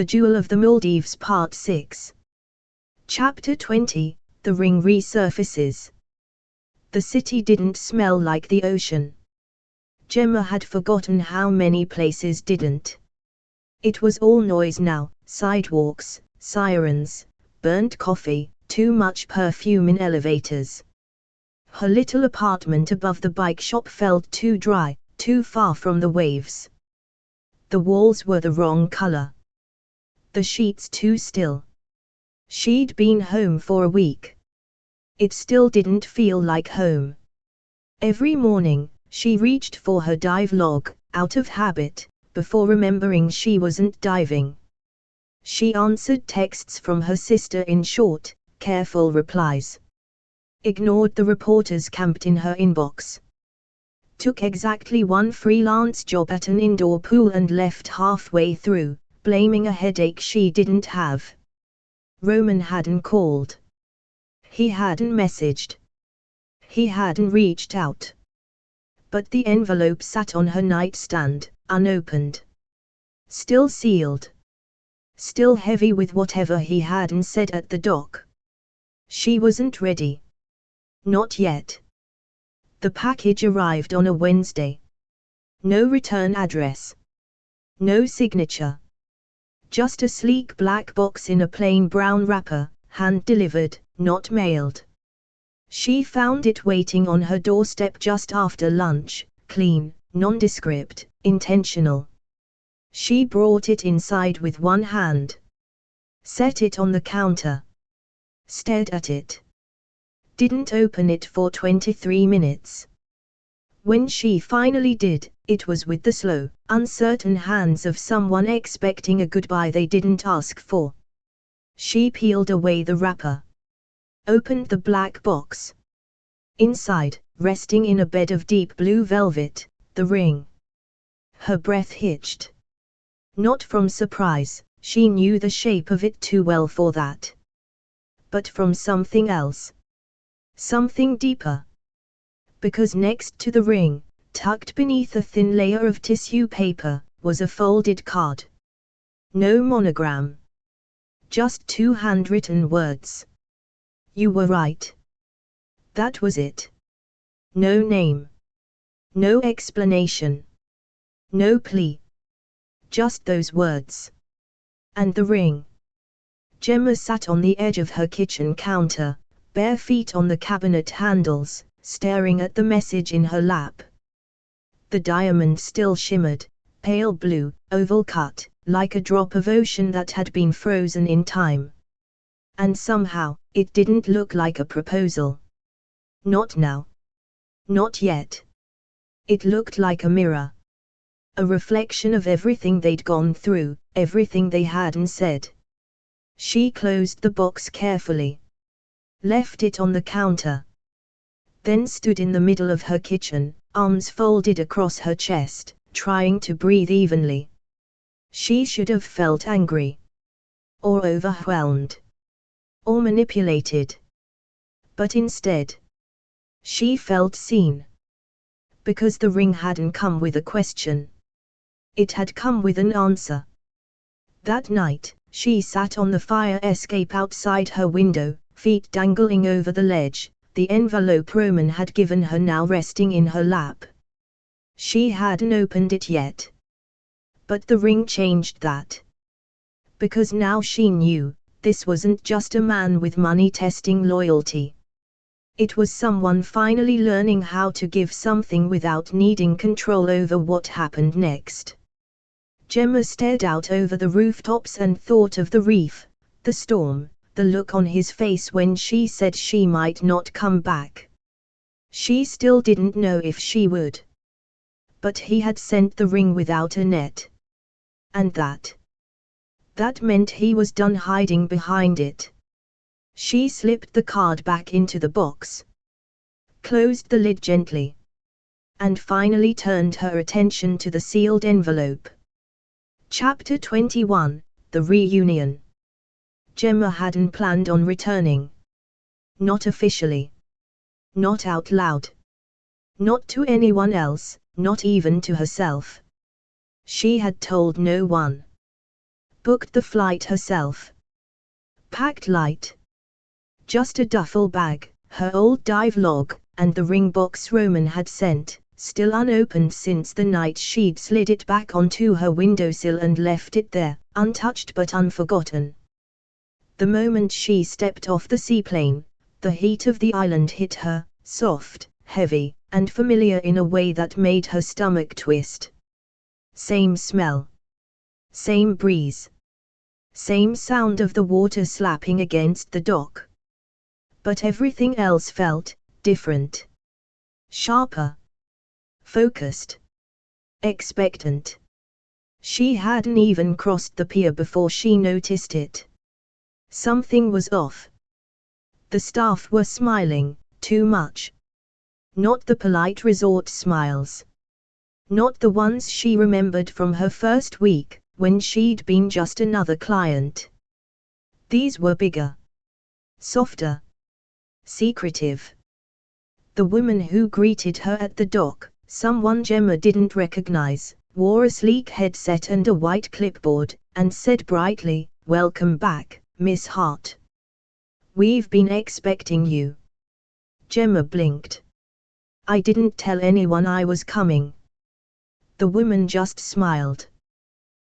The Jewel of the Maldives Part 6. Chapter 20, The Ring Resurfaces. The city didn't smell like the ocean. Gemma had forgotten how many places didn't. It was all noise now, sidewalks, sirens, burnt coffee, too much perfume in elevators. Her little apartment above the bike shop felt too dry, too far from the waves. The walls were the wrong color. The sheets too still. She'd been home for a week. It still didn't feel like home. Every morning, she reached for her dive log, out of habit, before remembering she wasn't diving. She answered texts from her sister in short, careful replies. Ignored the reporters camped in her inbox. Took exactly one freelance job at an indoor pool and left halfway through, blaming a headache she didn't have. Roman hadn't called. He hadn't messaged. He hadn't reached out. But the envelope sat on her nightstand, unopened. Still sealed. Still heavy with whatever he hadn't said at the dock. She wasn't ready. Not yet. The package arrived on a Wednesday. No return address. No signature. Just a sleek black box in a plain brown wrapper, hand-delivered, not mailed. She found it waiting on her doorstep just after lunch, clean, nondescript, intentional. She brought it inside with one hand. Set it on the counter. Stared at it. Didn't open it for 23 minutes. When she finally did, it was with the slow, uncertain hands of someone expecting a goodbye they didn't ask for. She peeled away the wrapper. Opened the black box. Inside, resting in a bed of deep blue velvet, the ring. Her breath hitched. Not from surprise, she knew the shape of it too well for that. But from something else. Something deeper. Because next to the ring, tucked beneath a thin layer of tissue paper, was a folded card. No monogram. Just 2 handwritten words. You were right. That was it. No name. No explanation. No plea. Just those words. And the ring. Gemma sat on the edge of her kitchen counter, bare feet on the cabinet handles, staring at the message in her lap. The diamond still shimmered, pale blue, oval cut, like a drop of ocean that had been frozen in time. And somehow, it didn't look like a proposal. Not now. Not yet. It looked like a mirror. A reflection of everything they'd gone through, everything they hadn't said. She closed the box carefully. Left it on the counter. Then stood in the middle of her kitchen, arms folded across her chest, trying to breathe evenly. She should have felt angry. Or overwhelmed. Or manipulated. But instead, she felt seen. Because the ring hadn't come with a question. It had come with an answer. That night, she sat on the fire escape outside her window, feet dangling over the ledge, the envelope Roman had given her now resting in her lap. She hadn't opened it yet. But the ring changed that. Because now she knew, this wasn't just a man with money testing loyalty. It was someone finally learning how to give something without needing control over what happened next. Gemma stared out over the rooftops and thought of the reef, the storm, the look on his face when she said she might not come back. She still didn't know if she would. But he had sent the ring without a net. And that meant he was done hiding behind it. She slipped the card back into the box. Closed the lid gently. And finally turned her attention to the sealed envelope. Chapter 21, The Reunion. Gemma hadn't planned on returning. Not officially. Not out loud. Not to anyone else, not even to herself. She had told no one. Booked the flight herself. Packed light. Just a duffel bag, her old dive log, and the ring box Roman had sent, still unopened since the night she'd slid it back onto her windowsill and left it there, untouched but unforgotten. The moment she stepped off the seaplane, the heat of the island hit her, soft, heavy, and familiar in a way that made her stomach twist. Same smell. Same breeze. Same sound of the water slapping against the dock. But everything else felt different. Sharper. Focused. Expectant. She hadn't even crossed the pier before she noticed it. Something was off. The staff were smiling, too much. Not the polite resort smiles. Not the ones she remembered from her first week, when she'd been just another client. These were bigger. Softer. Secretive. The woman who greeted her at the dock, someone Gemma didn't recognize, wore a sleek headset and a white clipboard, and said brightly, "Welcome back, Miss Hart. We've been expecting you." Gemma blinked. "I didn't tell anyone I was coming." The woman just smiled.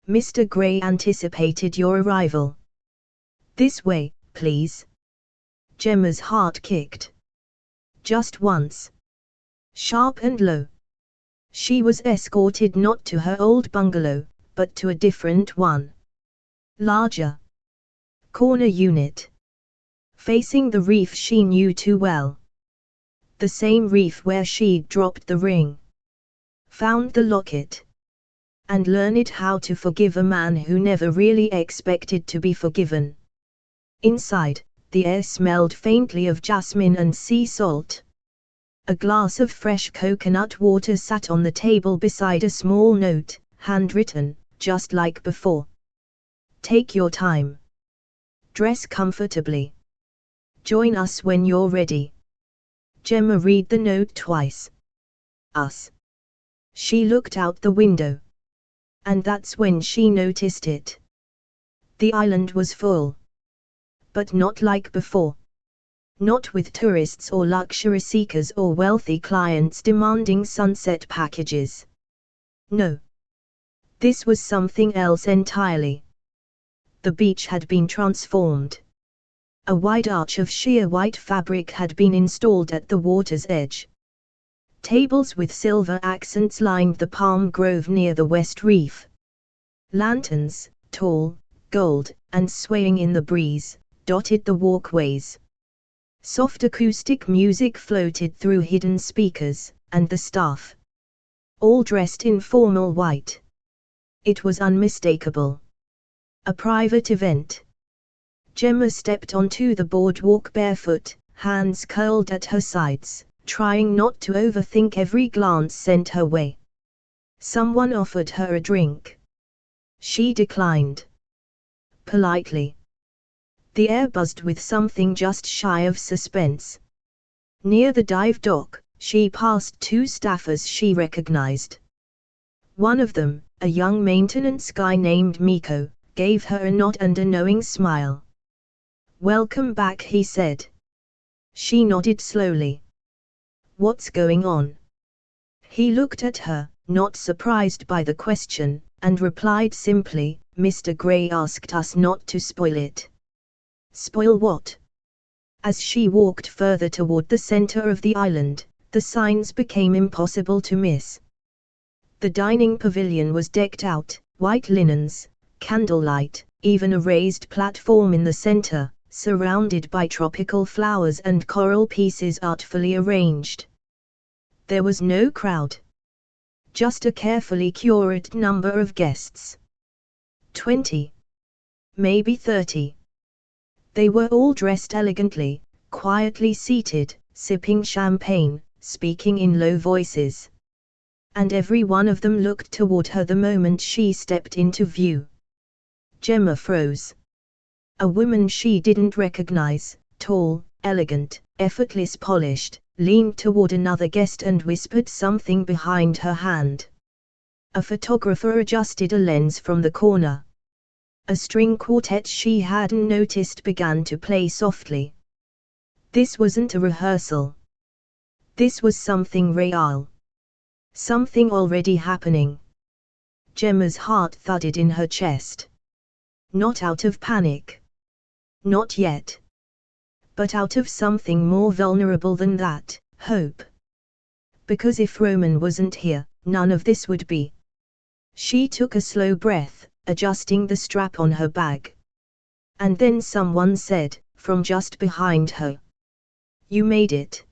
"Mr. Gray anticipated your arrival. This way, please." Gemma's heart kicked. Just once. Sharp and low. She was escorted not to her old bungalow, but to a different one. Larger. Corner unit. Facing the reef she knew too well. The same reef where she'd dropped the ring. Found the locket. And learned how to forgive a man who never really expected to be forgiven. Inside, the air smelled faintly of jasmine and sea salt. A glass of fresh coconut water sat on the table beside a small note, handwritten, just like before. "Take your time. Dress comfortably. Join us when you're ready." Gemma read the note twice. Us. She looked out the window. And that's when she noticed it. The island was full. But not like before. Not with tourists or luxury seekers or wealthy clients demanding sunset packages. No. This was something else entirely. The beach had been transformed. A wide arch of sheer white fabric had been installed at the water's edge. Tables with silver accents lined the palm grove near the west reef. Lanterns, tall, gold, and swaying in the breeze, dotted the walkways. Soft acoustic music floated through hidden speakers, and the staff. All dressed in formal white. It was unmistakable. A private event. Gemma stepped onto the boardwalk barefoot, hands curled at her sides, trying not to overthink every glance sent her way. Someone offered her a drink. She declined. Politely. The air buzzed with something just shy of suspense. Near the dive dock, she passed two staffers she recognized. One of them, a young maintenance guy named Miko, gave her a nod and a knowing smile. "Welcome back," he said. She nodded slowly. "What's going on?" He looked at her, not surprised by the question, and replied simply, "Mr. Gray asked us not to spoil it." "Spoil what?" As she walked further toward the center of the island, the signs became impossible to miss. The dining pavilion was decked out, white linens, candlelight, even a raised platform in the center, surrounded by tropical flowers and coral pieces artfully arranged. There was no crowd. Just a carefully curated number of guests. 20. Maybe 30. They were all dressed elegantly, quietly seated, sipping champagne, speaking in low voices. And every one of them looked toward her the moment she stepped into view. Gemma froze. A woman she didn't recognize, tall, elegant, effortless, polished, leaned toward another guest and whispered something behind her hand. A photographer adjusted a lens from the corner. A string quartet she hadn't noticed began to play softly. This wasn't a rehearsal. This was something real. Something already happening. Gemma's heart thudded in her chest. Not out of panic. Not yet. But out of something more vulnerable than that, hope. Because if Roman wasn't here, none of this would be. She took a slow breath, adjusting the strap on her bag. And then someone said, from just behind her. "You made it."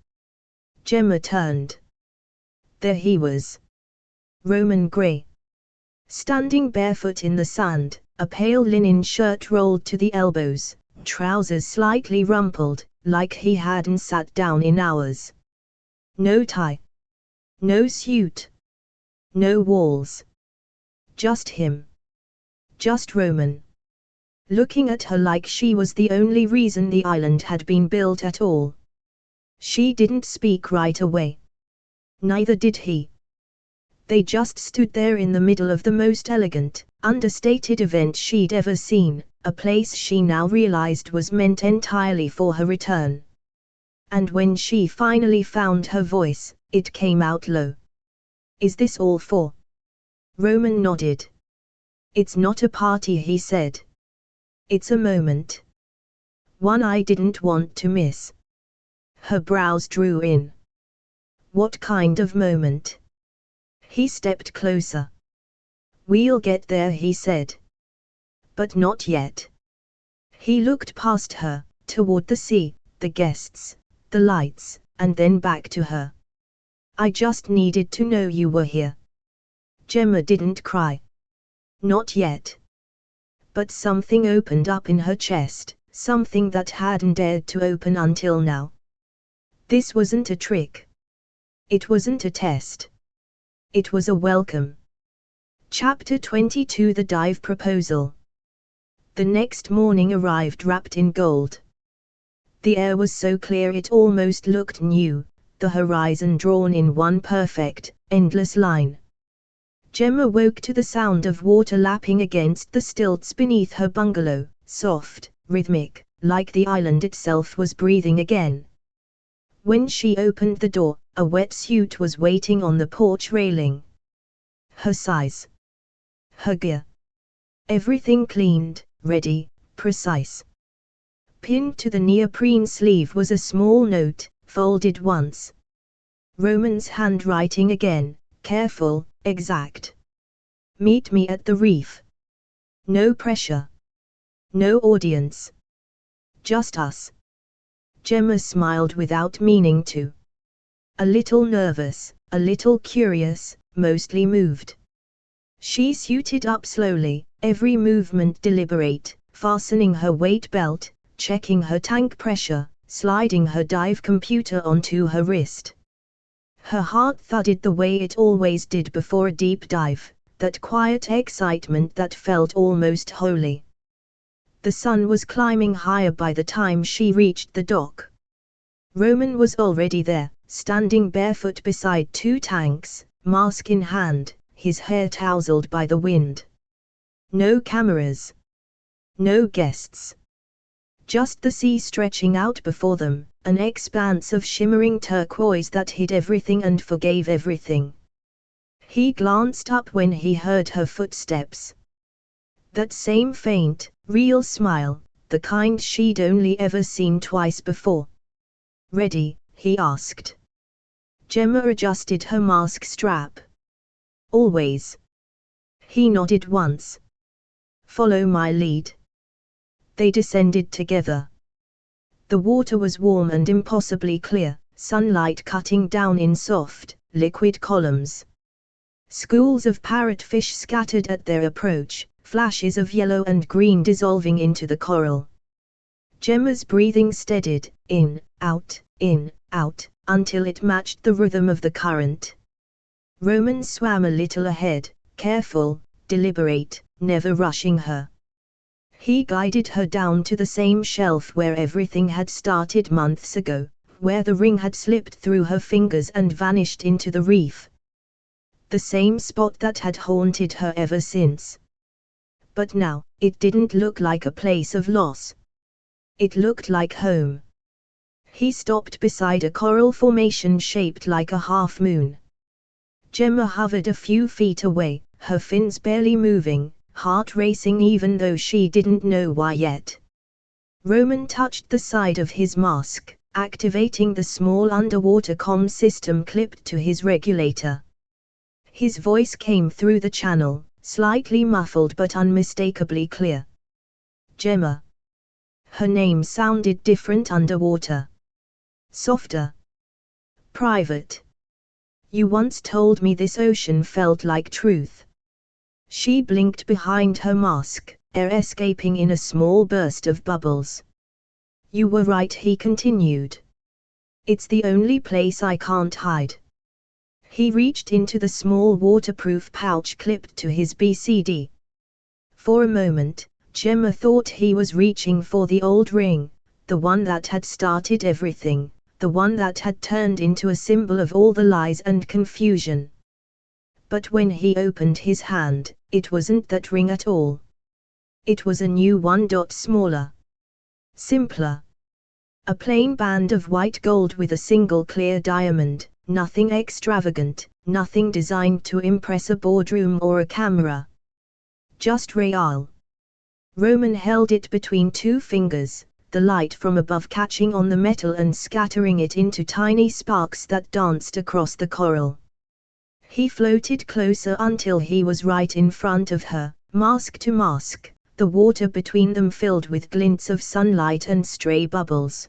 Gemma turned. There he was. Roman Gray. Standing barefoot in the sand, a pale linen shirt rolled to the elbows, trousers slightly rumpled, like he hadn't sat down in hours. No tie. No suit. No walls. Just him. Just Roman. Looking at her like she was the only reason the island had been built at all. She didn't speak right away. Neither did he. They just stood there in the middle of the most elegant, understated event she'd ever seen, a place she now realized was meant entirely for her return. And when she finally found her voice, it came out low. "Is this all for?" Roman nodded. "It's not a party," he said. "It's a moment. One I didn't want to miss." Her brows drew in. "What kind of moment?" He stepped closer. "We'll get there," he said. "But not yet." He looked past her, toward the sea, the guests, the lights, and then back to her. "I just needed to know you were here." Gemma didn't cry. Not yet. But something opened up in her chest, something that hadn't dared to open until now. This wasn't a trick. It wasn't a test. It was a welcome. Chapter 22 The Dive Proposal. The next morning arrived wrapped in gold. The air was so clear it almost looked new, the horizon drawn in one perfect, endless line. Gemma woke to the sound of water lapping against the stilts beneath her bungalow, soft, rhythmic, like the island itself was breathing again. When she opened the door, a wetsuit was waiting on the porch railing. Her size. Her gear. Everything cleaned, ready, precise. Pinned to the neoprene sleeve was a small note, folded once. Roman's handwriting again, careful, exact. "Meet me at the reef. No pressure. No audience. Just us." Gemma smiled without meaning to. A little nervous, a little curious, mostly moved. She suited up slowly, every movement deliberate, fastening her weight belt, checking her tank pressure, sliding her dive computer onto her wrist. Her heart thudded the way it always did before a deep dive, that quiet excitement that felt almost holy. The sun was climbing higher by the time she reached the dock. Roman was already there, standing barefoot beside two tanks, mask in hand, his hair tousled by the wind. No cameras. No guests. Just the sea stretching out before them, an expanse of shimmering turquoise that hid everything and forgave everything. He glanced up when he heard her footsteps. That same faint, real smile, the kind she'd only ever seen twice before. "Ready?" he asked. Gemma adjusted her mask strap. "Always." He nodded once. "Follow my lead." They descended together. The water was warm and impossibly clear, sunlight cutting down in soft, liquid columns. Schools of parrotfish scattered at their approach, flashes of yellow and green dissolving into the coral. Gemma's breathing steadied, in, out, until it matched the rhythm of the current. Roman swam a little ahead, careful, deliberate, never rushing her. He guided her down to the same shelf where everything had started months ago, where the ring had slipped through her fingers and vanished into the reef. The same spot that had haunted her ever since. But now, it didn't look like a place of loss. It looked like home. He stopped beside a coral formation shaped like a half-moon. Gemma hovered a few feet away, her fins barely moving, heart racing even though she didn't know why yet. Roman touched the side of his mask, activating the small underwater comm system clipped to his regulator. His voice came through the channel, slightly muffled but unmistakably clear. Gemma. Her name sounded different underwater. Softer. Private. You once told me this ocean felt like truth. She blinked behind her mask, air escaping in a small burst of bubbles. You were right, he continued. It's the only place I can't hide. He reached into the small waterproof pouch clipped to his BCD. For a moment, Gemma thought he was reaching for the old ring, the one that had started everything, the one that had turned into a symbol of all the lies and confusion. But when he opened his hand, it wasn't that ring at all. It was a new one, smaller. Simpler. A plain band of white gold with a single clear diamond, nothing extravagant, nothing designed to impress a boardroom or a camera. Just real. Roman held it between two fingers, the light from above catching on the metal and scattering it into tiny sparks that danced across the coral. He floated closer until he was right in front of her, mask to mask, the water between them filled with glints of sunlight and stray bubbles.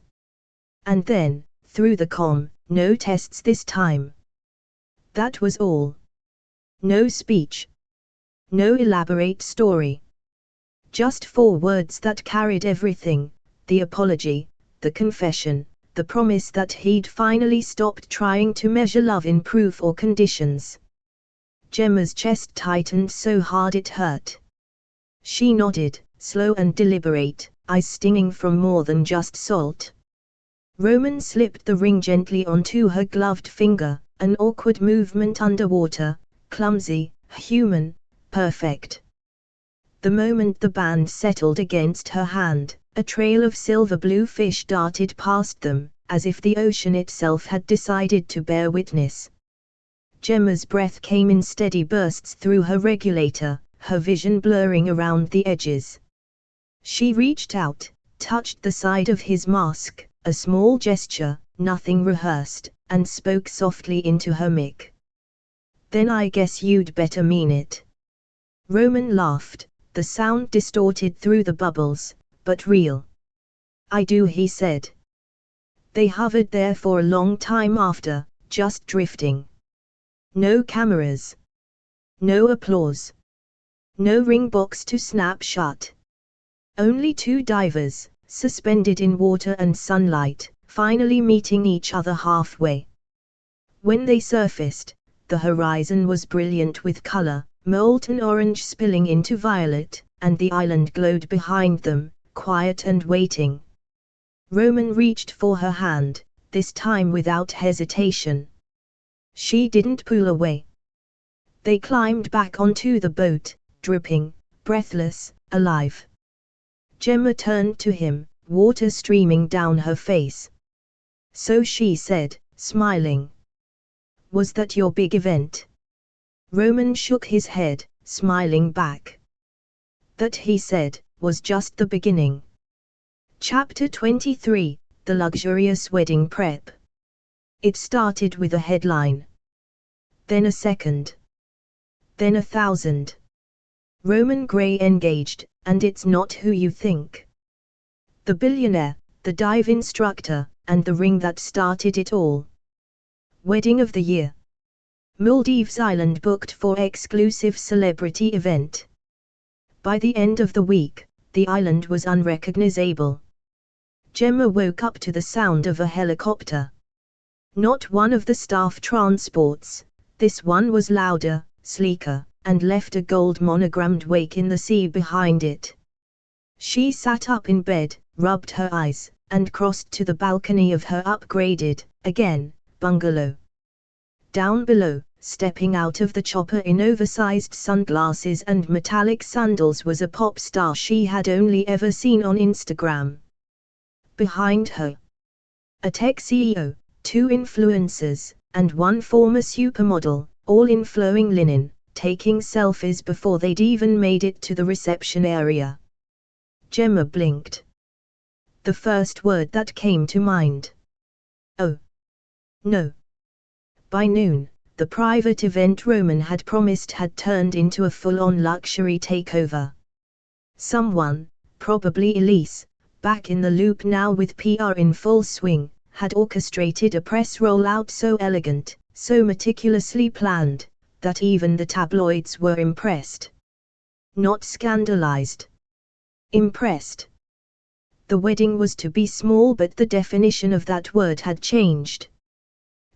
And then, through the comm, no tests this time. That was all. No speech. No elaborate story. Just 4 words that carried everything: the apology, the confession, the promise that he'd finally stopped trying to measure love in proof or conditions. Gemma's chest tightened so hard it hurt. She nodded, slow and deliberate, eyes stinging from more than just salt. Roman slipped the ring gently onto her gloved finger, an awkward movement underwater, clumsy, human, perfect. The moment the band settled against her hand, a trail of silver blue fish darted past them, as if the ocean itself had decided to bear witness. Gemma's breath came in steady bursts through her regulator, her vision blurring around the edges. She reached out, touched the side of his mask, a small gesture, nothing rehearsed, and spoke softly into her mic. Then I guess you'd better mean it. Roman laughed, the sound distorted through the bubbles, but real. I do, he said. They hovered there for a long time after, just drifting. No cameras. No applause. No ring box to snap shut. Only 2 divers, suspended in water and sunlight, finally meeting each other halfway. When they surfaced, the horizon was brilliant with color, molten orange spilling into violet, and the island glowed behind them, quiet and waiting. Roman reached for her hand, this time without hesitation. She didn't pull away. They climbed back onto the boat, dripping, breathless, alive. Gemma turned to him, water streaming down her face. So she said, smiling. Was that your big event? Roman shook his head, smiling back. That, he said, was just the beginning. Chapter 23, The Luxurious Wedding Prep. It started with a headline. Then a second. Then 1,000. Roman Gray engaged, and it's not who you think. The billionaire, the dive instructor, and the ring that started it all. Wedding of the year. Maldives Island booked for exclusive celebrity event. By the end of the week, the island was unrecognizable. Gemma woke up to the sound of a helicopter. Not one of the staff transports, this one was louder, sleeker, and left a gold monogrammed wake in the sea behind it. She sat up in bed, rubbed her eyes, and crossed to the balcony of her upgraded, again, bungalow. Down below, stepping out of the chopper in oversized sunglasses and metallic sandals was a pop star she had only ever seen on Instagram. Behind her, a tech CEO, 2 influencers, and 1 former supermodel, all in flowing linen, taking selfies before they'd even made it to the reception area. Gemma blinked. The first word that came to mind. Oh. No. By noon, the private event Roman had promised had turned into a full-on luxury takeover. Someone, probably Elise, back in the loop now with PR in full swing, had orchestrated a press rollout so elegant, so meticulously planned, that even the tabloids were impressed. Not scandalized. Impressed. The wedding was to be small, but the definition of that word had changed.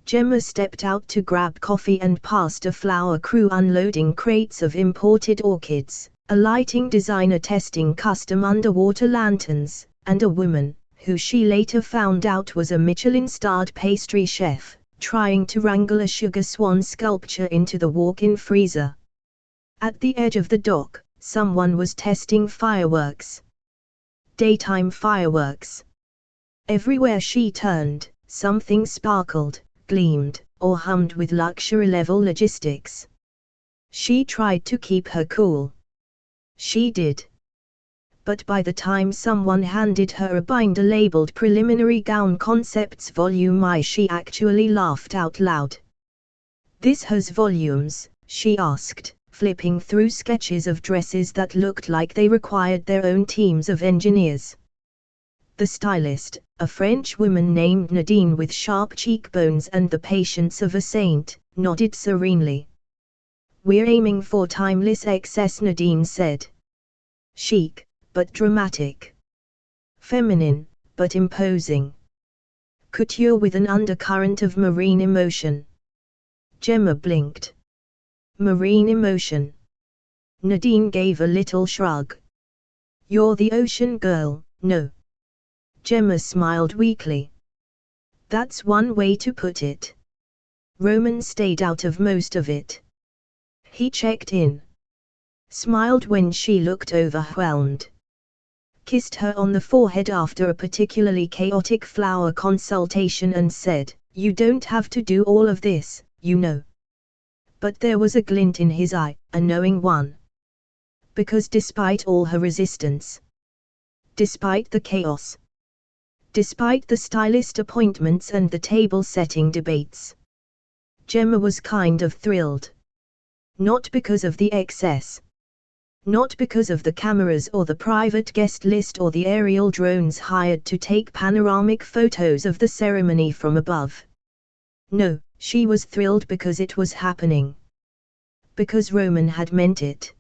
Gemma stepped out to grab coffee and passed a flower crew unloading crates of imported orchids, a lighting designer testing custom underwater lanterns, and a woman, who she later found out was a Michelin-starred pastry chef, trying to wrangle a sugar swan sculpture into the walk-in freezer. At the edge of the dock, someone was testing fireworks. Daytime fireworks. Everywhere she turned, something sparkled, gleamed, or hummed with luxury-level logistics. She tried to keep her cool. She did. But by the time someone handed her a binder labeled Preliminary Gown Concepts Volume I, she actually laughed out loud. "This has volumes?" she asked, flipping through sketches of dresses that looked like they required their own teams of engineers. The stylist, a French woman named Nadine with sharp cheekbones and the patience of a saint, nodded serenely. "We're aiming for timeless excess," Nadine said. "Chic, but dramatic. Feminine, but imposing. Couture with an undercurrent of marine emotion." Gemma blinked. Marine emotion. Nadine gave a little shrug. "You're the ocean girl, no?" Gemma smiled weakly. "That's one way to put it." Roman stayed out of most of it. He checked in. Smiled when she looked overwhelmed. Kissed her on the forehead after a particularly chaotic flower consultation and said, "You don't have to do all of this, you know." But there was a glint in his eye, a knowing one. Because despite all her resistance, despite the chaos, despite the stylist appointments and the table-setting debates, Gemma was kind of thrilled. Not because of the excess. Not because of the cameras or the private guest list or the aerial drones hired to take panoramic photos of the ceremony from above. No, she was thrilled because it was happening. Because Roman had meant it.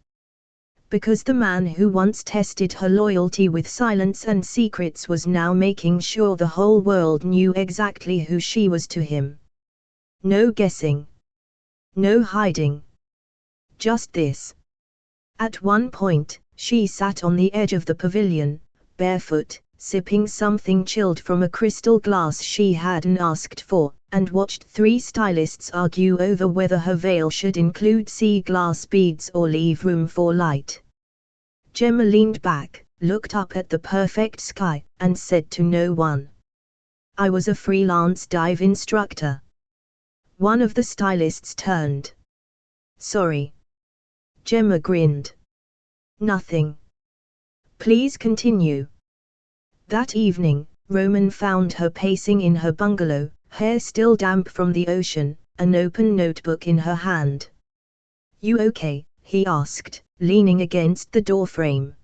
Because the man who once tested her loyalty with silence and secrets was now making sure the whole world knew exactly who she was to him. No guessing. No hiding. Just this. At one point, she sat on the edge of the pavilion, barefoot, sipping something chilled from a crystal glass she hadn't asked for, and watched 3 stylists argue over whether her veil should include sea glass beads or leave room for light. Gemma leaned back, looked up at the perfect sky, and said to no one, "I was a freelance dive instructor." One of the stylists turned. "Sorry." Gemma grinned. "Nothing. Please continue." That evening, Roman found her pacing in her bungalow, hair still damp from the ocean, an open notebook in her hand. "You okay?" he asked, leaning against the doorframe.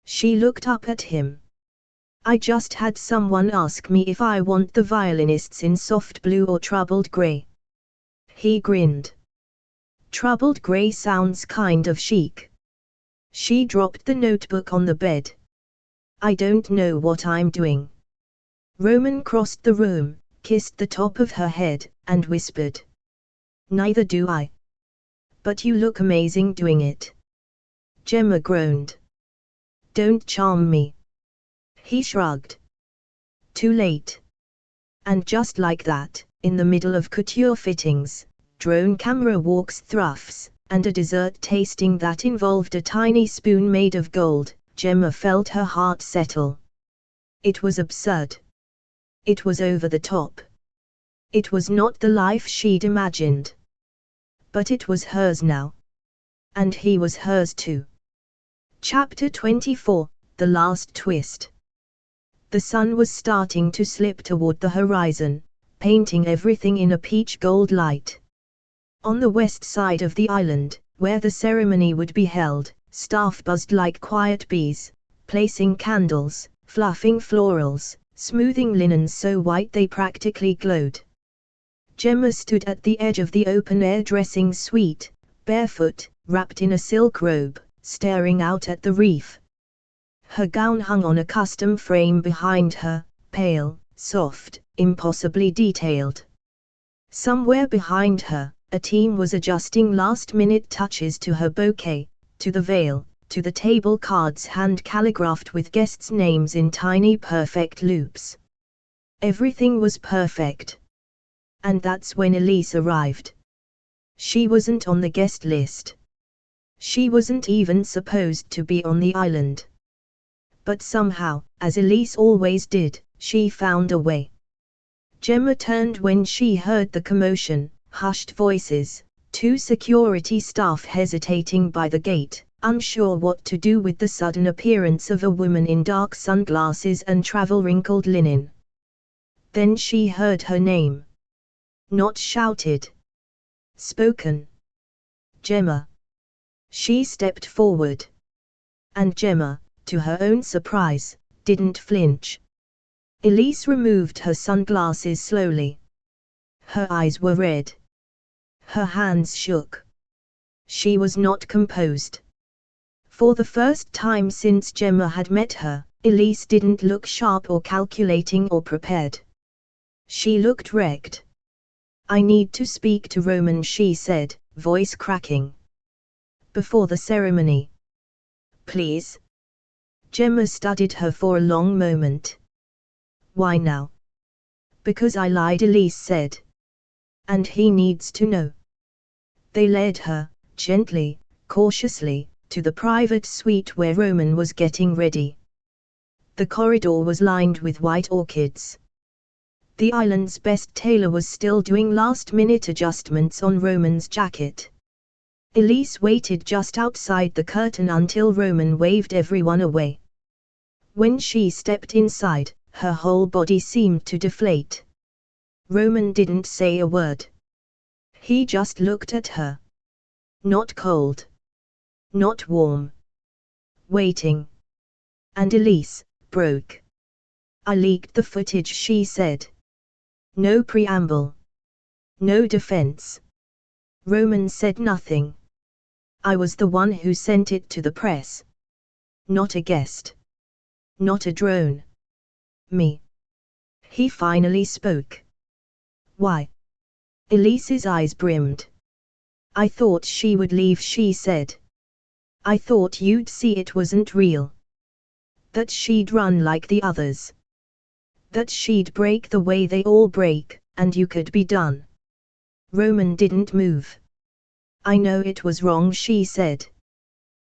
She looked up at him. "I just had someone ask me if I want the violinists in soft blue or troubled gray." He grinned. "Troubled gray sounds kind of chic." She dropped the notebook on the bed. "I don't know what I'm doing." Roman crossed the room, kissed the top of her head, and whispered, "Neither do I. But you look amazing doing it." Gemma groaned. "Don't charm me." He shrugged. "Too late." And just like that, in the middle of couture fittings, drone camera walks thruffs, and a dessert tasting that involved a tiny spoon made of gold, Gemma felt her heart settle. It was absurd. It was over the top. It was not the life she'd imagined. But it was hers now. And he was hers too. Chapter 24, The Last Twist. The sun was starting to slip toward the horizon, painting everything in a peach gold light. On the west side of the island, where the ceremony would be held, staff buzzed like quiet bees, placing candles, fluffing florals, smoothing linens so white they practically glowed. Gemma stood at the edge of the open-air dressing suite, barefoot, wrapped in a silk robe, staring out at the reef. Her gown hung on a custom frame behind her, pale, soft, impossibly detailed. Somewhere behind her, a team was adjusting last-minute touches to her bouquet, to the veil, to the table cards hand-calligraphed with guests' names in tiny perfect loops. Everything was perfect. And that's when Elise arrived. She wasn't on the guest list. She wasn't even supposed to be on the island. But somehow, as Elise always did, she found a way. Gemma turned when she heard the commotion, hushed voices, 2 security staff hesitating by the gate, unsure what to do with the sudden appearance of a woman in dark sunglasses and travel-wrinkled linen. Then she heard her name. Not shouted. Spoken. Gemma. She stepped forward. And Gemma, to her own surprise, didn't flinch. Elise removed her sunglasses slowly. Her eyes were red. Her hands shook. She was not composed. For the first time since Gemma had met her, Elise didn't look sharp or calculating or prepared. She looked wrecked. "I need to speak to Roman," she said, voice cracking. "Before the ceremony. Please?" Gemma studied her for a long moment. "Why now?" "Because I lied," Elise said. "And he needs to know." They led her, gently, cautiously, to the private suite where Roman was getting ready. The corridor was lined with white orchids. The island's best tailor was still doing last-minute adjustments on Roman's jacket. Elise waited just outside the curtain until Roman waved everyone away. When she stepped inside, her whole body seemed to deflate. Roman didn't say a word. He just looked at her. Not cold. Not warm. Waiting. And Elise broke. "I leaked the footage," she said. No preamble. No defense. Roman said nothing. "I was the one who sent it to the press. Not a guest. Not a drone. Me." He finally spoke. "Why?" Elise's eyes brimmed. "I thought she would leave," she said. "I thought you'd see it wasn't real. That she'd run like the others. That she'd break the way they all break, and you could be done." Roman didn't move. "I know it was wrong," she said.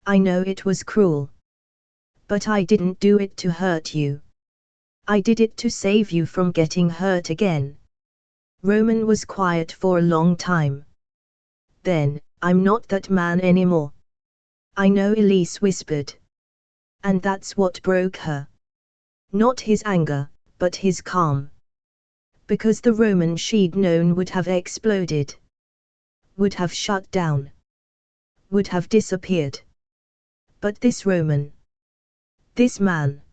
"I know it was cruel. But I didn't do it to hurt you. I did it to save you from getting hurt again." Roman was quiet for a long time. Then, "I'm not that man anymore." "I know," Elise whispered. And that's what broke her. Not his anger, but his calm. Because the Roman she'd known would have exploded. Would have shut down. Would have disappeared. But this Roman. This man.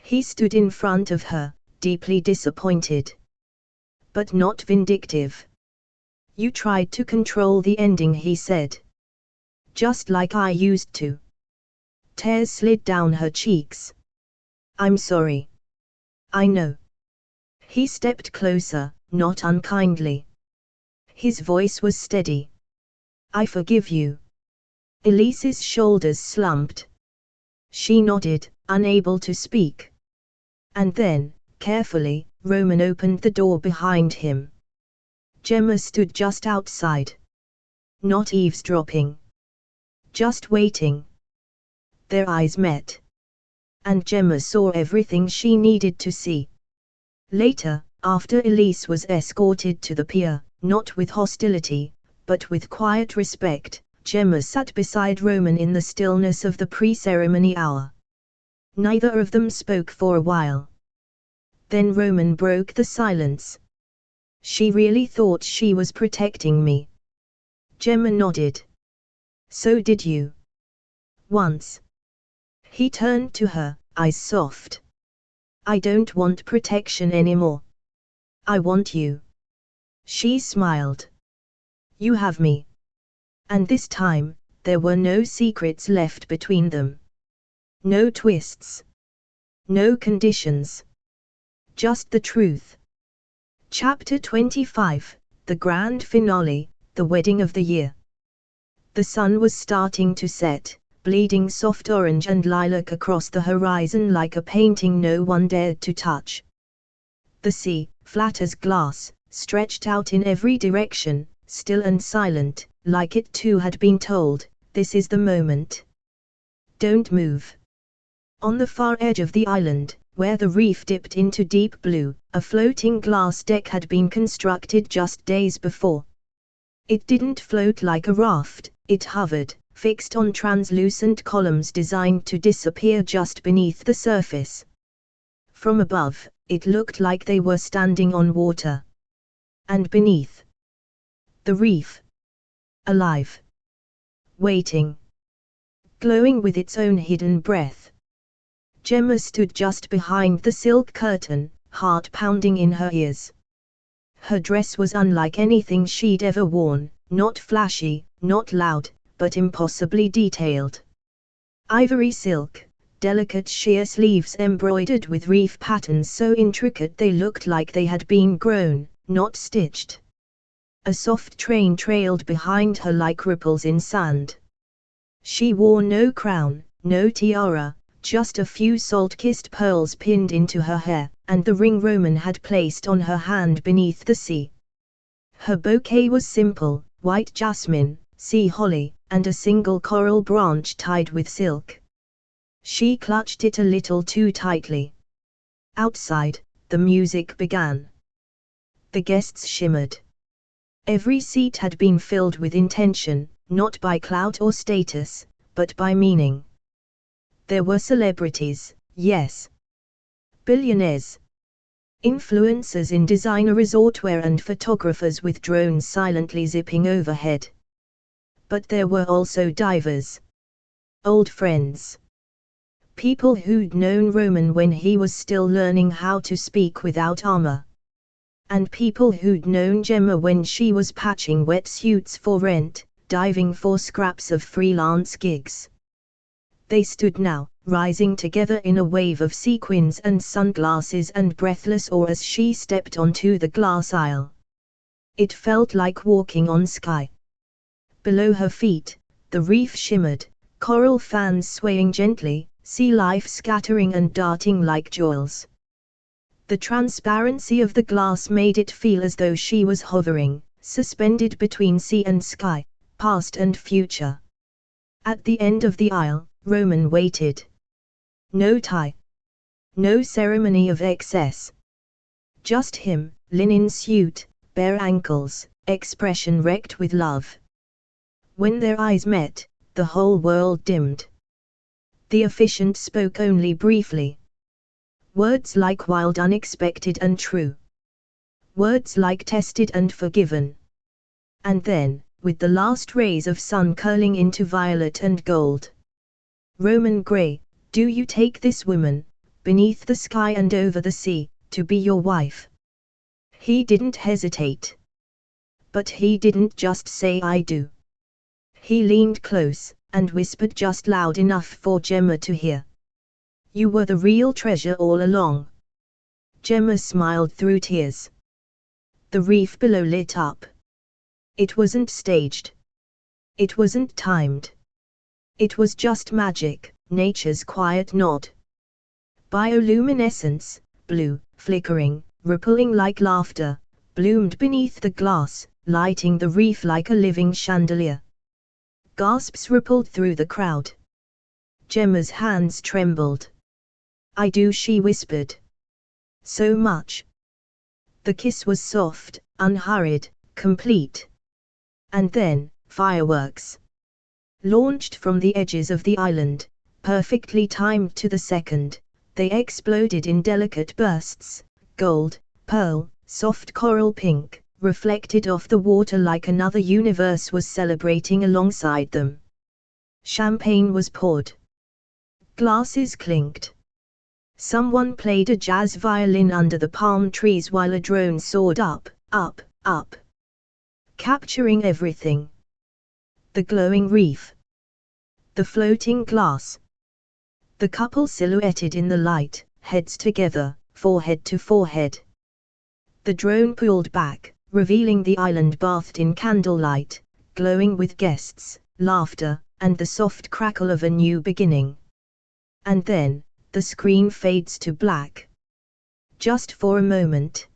He stood in front of her, deeply disappointed. But not vindictive. "You tried to control the ending," he said. "Just like I used to." Tears slid down her cheeks. "I'm sorry. I know." He stepped closer, not unkindly. His voice was steady. "I forgive you." Elise's shoulders slumped. She nodded, unable to speak. And then, carefully, Roman opened the door behind him. Gemma stood just outside. Not eavesdropping. Just waiting. Their eyes met. And Gemma saw everything she needed to see. Later, after Elise was escorted to the pier, not with hostility, but with quiet respect, Gemma sat beside Roman in the stillness of the pre-ceremony hour. Neither of them spoke for a while. Then Roman broke the silence. She really thought she was protecting me. Gemma nodded. So did you. Once. He turned to her, eyes soft. I don't want protection anymore. I want you. She smiled. You have me. And this time, there were no secrets left between them. No twists. No conditions. Just the truth. Chapter 25, the grand finale, the wedding of the year. The sun was starting to set, bleeding soft orange and lilac across the horizon like a painting no one dared to touch. The sea, flat as glass, stretched out in every direction, still and silent, like it too had been told, this is the moment. Don't move. On the far edge of the island, where the reef dipped into deep blue, a floating glass deck had been constructed just days before. It didn't float like a raft, it hovered, fixed on translucent columns designed to disappear just beneath the surface. From above, it looked like they were standing on water. And beneath, the reef. Alive. Waiting. Glowing with its own hidden breath. Gemma stood just behind the silk curtain, heart pounding in her ears. Her dress was unlike anything she'd ever worn, not flashy, not loud, but impossibly detailed. Ivory silk, delicate sheer sleeves embroidered with reef patterns so intricate they looked like they had been grown, not stitched. A soft train trailed behind her like ripples in sand. She wore no crown, no tiara, just a few salt-kissed pearls pinned into her hair, and the ring Roman had placed on her hand beneath the sea. Her bouquet was simple, white jasmine, sea holly, and a single coral branch tied with silk. She clutched it a little too tightly. Outside, the music began. The guests shimmered. Every seat had been filled with intention, not by clout or status, but by meaning. There were celebrities, yes. Billionaires. Influencers in designer resortwear and photographers with drones silently zipping overhead. But there were also divers. Old friends. People who'd known Roman when he was still learning how to speak without armor. And people who'd known Gemma when she was patching wetsuits for rent, diving for scraps of freelance gigs. They stood now, rising together in a wave of sequins and sunglasses and breathless awe as she stepped onto the glass aisle. It felt like walking on sky. Below her feet, the reef shimmered, coral fans swaying gently, sea life scattering and darting like jewels. The transparency of the glass made it feel as though she was hovering, suspended between sea and sky, past and future. At the end of the aisle, Roman waited. No tie. No ceremony of excess. Just him, linen suit, bare ankles, expression wrecked with love. When their eyes met, the whole world dimmed. The officiant spoke only briefly. Words like wild, unexpected and true. Words like tested and forgiven. And then, with the last rays of sun curling into violet and gold. Roman Grey, do you take this woman, beneath the sky and over the sea, to be your wife? He didn't hesitate. But he didn't just say I do. He leaned close, and whispered just loud enough for Gemma to hear. You were the real treasure all along. Gemma smiled through tears. The reef below lit up. It wasn't staged. It wasn't timed. It was just magic, nature's quiet nod. Bioluminescence, blue, flickering, rippling like laughter, bloomed beneath the glass, lighting the reef like a living chandelier. Gasps rippled through the crowd. Gemma's hands trembled. "I do," she whispered. "So much." The kiss was soft, unhurried, complete. And then, fireworks launched from the edges of the island, perfectly timed to the second. They exploded in delicate bursts, gold, pearl, soft coral pink, reflected off the water like another universe was celebrating alongside them. Champagne was poured. Glasses clinked. Someone played a jazz violin under the palm trees while a drone soared up, up, up, capturing everything. The glowing reef. The floating glass. The couple silhouetted in the light, heads together, forehead to forehead. The drone pulled back, revealing the island bathed in candlelight, glowing with guests, laughter, and the soft crackle of a new beginning. And then, the screen fades to black. Just for a moment.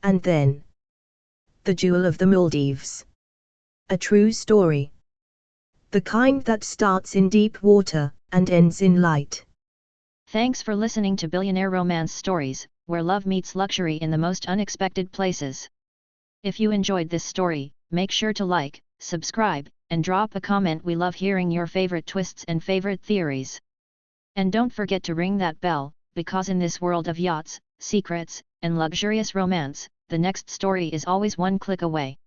And then, the jewel of the Maldives. A true story. The kind that starts in deep water, and ends in light. Thanks for listening to Billionaire Romance Stories, where love meets luxury in the most unexpected places. If you enjoyed this story, make sure to like, subscribe, and drop a comment. We love hearing your favorite twists and favorite theories. And don't forget to ring that bell, because in this world of yachts, secrets, and luxurious romance, the next story is always one click away.